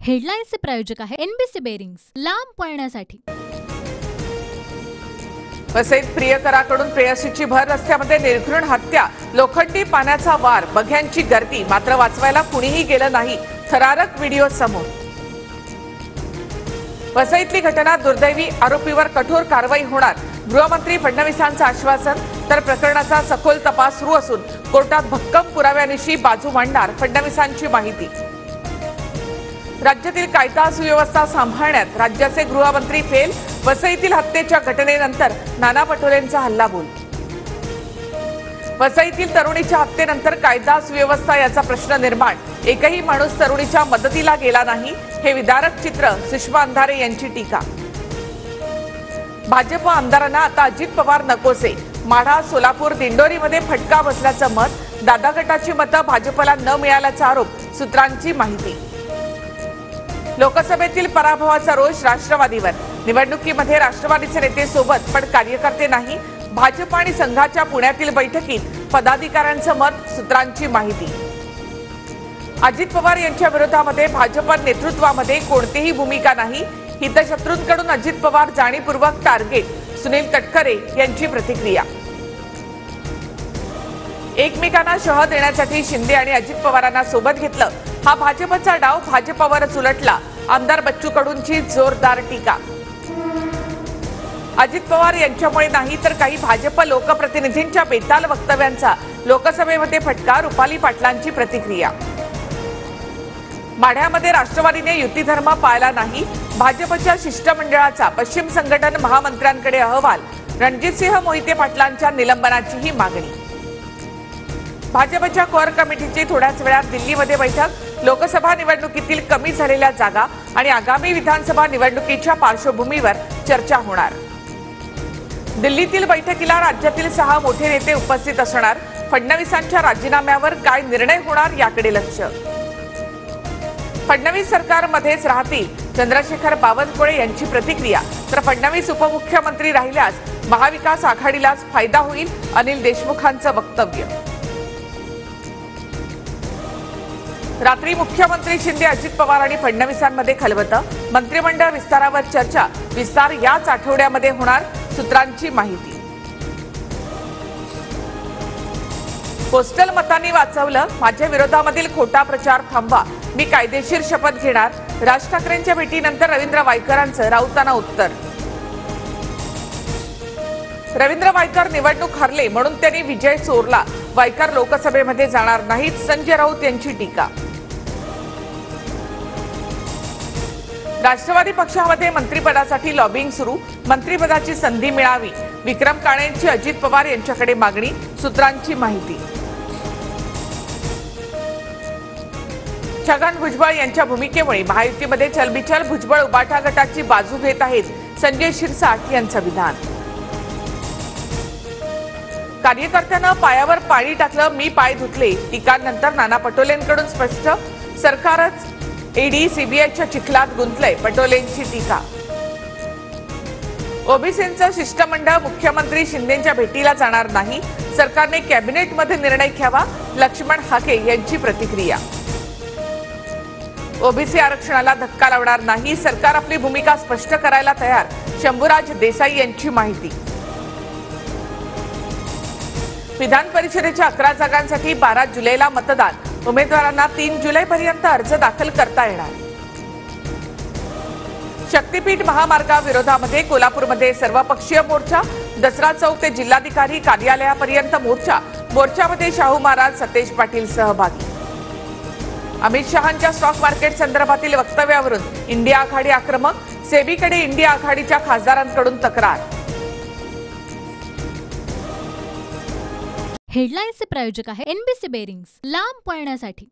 हेडलाईन्सचे प्रायोजक आहे NBC bearings, लांब पळण्यासाठी। वसईत प्रियकराकडून प्रेयसीची भर रस्त्यामध्ये निर्घृण हत्या, लोखंडी पाण्याचा वार, बघ्यांची गर्दी, मात्र वाचवायला कुणीही गेलं नाही। थरारक व्हिडिओ समोर। वसईतली घटना दुर्दैवी, आरोपीवर कठोर कारवाई होणार, गृहमंत्री फडणवीसांचं आश्वासन। तर प्रकरणाचा सखोल तपास सुरू असून कोर्टात भक्कम पुराव्यानिशी बाजू मांडणार, फडणवीसांची माहिती। राज्यातील कायदा सुव्यवस्था सांभाळण्यात राज्याचे गृहमंत्री फेल, वसईतील हत्येच्या घटनेनंतर नाना पटोलेंचा हल्लाबोल। वसईतील तरुणीच्या हत्येनंतर कायदा सुव्यवस्था याचा प्रश्न निर्माण, एकही माणूस तरुणीच्या मदतीला गेला नाही, हे विदारक चित्र, सुषमा अंधारे यांची टीका। भाजप आमदारांना आता अजित पवार नकोसे, माढा, सोलापूर, दिंडोरीमध्ये फटका बसल्याचं मत, दादा गटाची मतं भाजपला न मिळाल्याचा आरोप, सूत्रांची माहिती। लोकसभेतील पराभवाचा रोष राष्ट्रवादीवर, निवडणुकीमध्ये राष्ट्रवादीचे नेते सोबत पण कार्यकर्ते नाही, भाजप आणि संघाच्या पुण्यातील बैठकीत पदाधिकाऱ्यांचं मत, सूत्रांची माहिती। अजित पवार यांच्या विरोधामध्ये भाजप नेतृत्वामध्ये कोणतीही भूमिका नाही, हितशत्रूंकडून अजित पवार जाणीवपूर्वक टार्गेट, सुनील तटकरे यांची प्रतिक्रिया। एकमेकांना शह देण्यासाठी शिंदे आणि अजित पवारांना सोबत घेतलं, हा भाजपचा डाव भाजपवरच उलटला, आमदार बच्चू कडूंची जोरदार टीका। अजित पवार यांच्यामुळे नाही तर काही भाजप लोकप्रतिनिधींच्या बेताल वक्तव्यांचा लोकसभेमध्ये फटका, रुपाली पाटलांची प्रतिक्रिया। माढ्यामध्ये राष्ट्रवादीने युती धर्म पाळला नाही, भाजपच्या शिष्टमंडळाचा पश्चिम संघटन महामंत्र्यांकडे अहवाल, रणजितसिंह मोहिते पाटलांच्या निलंबनाचीही मागणी। भाजपच्या कोर कमिटीची थोड्याच वेळात दिल्लीमध्ये बैठक, लोकसभा निवडणुकीतील कमी झालेल्या जागा आणि आगामी विधानसभा निवडणुकीच्या पार्श्वभूमीवर चर्चा होणार। दिल्लीतील बैठकीला राज्यातील 6 मोठे नेते उपस्थित असणार, फडणवीसांच्या राजीनाम्यावर काय निर्णय होणार याकडे लक्ष। फडणवीस सरकारमध्येच राहतील, चंद्रशेखर बावनकुळे यांची प्रतिक्रिया। तर फडणवीस उपमुख्यमंत्री राहिल्यास महाविकास आघाडीलाच फायदा होईल, अनिल देशमुखांचं वक्तव्य। रात्री मुख्यमंत्री शिंदे, अजित पवार आणि फडणवीसांमध्ये खलबतं, मंत्रिमंडळ विस्तारावर चर्चा, विस्तार याच आठवड्यामध्ये होणार, सूत्रांची माहिती। पोस्टल मतांनी वाचवलं, माझ्या विरोधामधील खोटा प्रचार थांबवा, मी कायदेशीर शपथ घेणार, राज ठाकरेंच्या भेटीनंतर रवींद्र वायकरांचं राऊतांना उत्तर। रवींद्र वायकर निवडणूक हरले म्हणून त्यांनी विजय चोरला, वायकर लोकसभेमध्ये जाणार नाहीत, संजय राऊत यांची टीका। राष्ट्रवादी पक्षामध्ये मंत्रिपदासाठी लॉबिंग सुरू, मंत्रिपदाची संधी मिळावी, विक्रम काणेंची अजित पवार यांच्याकडे मागणी, सूत्रांची माहिती। छगन भुजबळ यांच्या भूमिकेमुळे महायुतीमध्ये चलबिचल, भुजबळ उबाटा गटाची बाजू घेत आहेत, संजय शिरसाट यांचं विधान। कार्यकर्त्यांना पायावर पाणी टाकलं, मी पाय धुतले, टीकांनंतर नाना पटोलेंकडून स्पष्ट, सरकारच ईडी सीबीआयच्या चिखलात गुंतलंय, पटोलेंची टीका। ओबीसींचं शिष्टमंडळ मुख्यमंत्री शिंदेंच्या भेटीला जाणार नाही, सरकारने कॅबिनेटमध्ये निर्णय घ्यावा, लक्ष्मण हाके यांची प्रतिक्रिया। ओबीसी आरक्षणाला धक्का लावणार नाही, सरकार आपली भूमिका स्पष्ट करायला तयार, शंभूराज देसाई यांची माहिती। विधान परिषदेच्या 11 जागांसाठी 12 जुलैला मतदान, उमेदवारांना 3 जुलैपर्यंत अर्ज दाखल करता येणार। शक्तीपीठ महामार्गाविरोधामध्ये कोल्हापूरमध्ये सर्वपक्षीय मोर्चा, दसरा चौक ते जिल्हाधिकारी कार्यालयापर्यंत मोर्चा, मोर्चामध्ये शाहू महाराज, सतेज पाटील सहभागी। अमित शहांच्या स्टॉक मार्केट संदर्भातील वक्तव्यावरून इंडिया आघाडी आक्रमक, सेबीकडे इंडिया आघाडीच्या खासदारांकडून तक्रार। हेडलाईन्सचे प्रायोजक आहे एनबीसी बेरिंग्स, लांब पळण्यासाठी।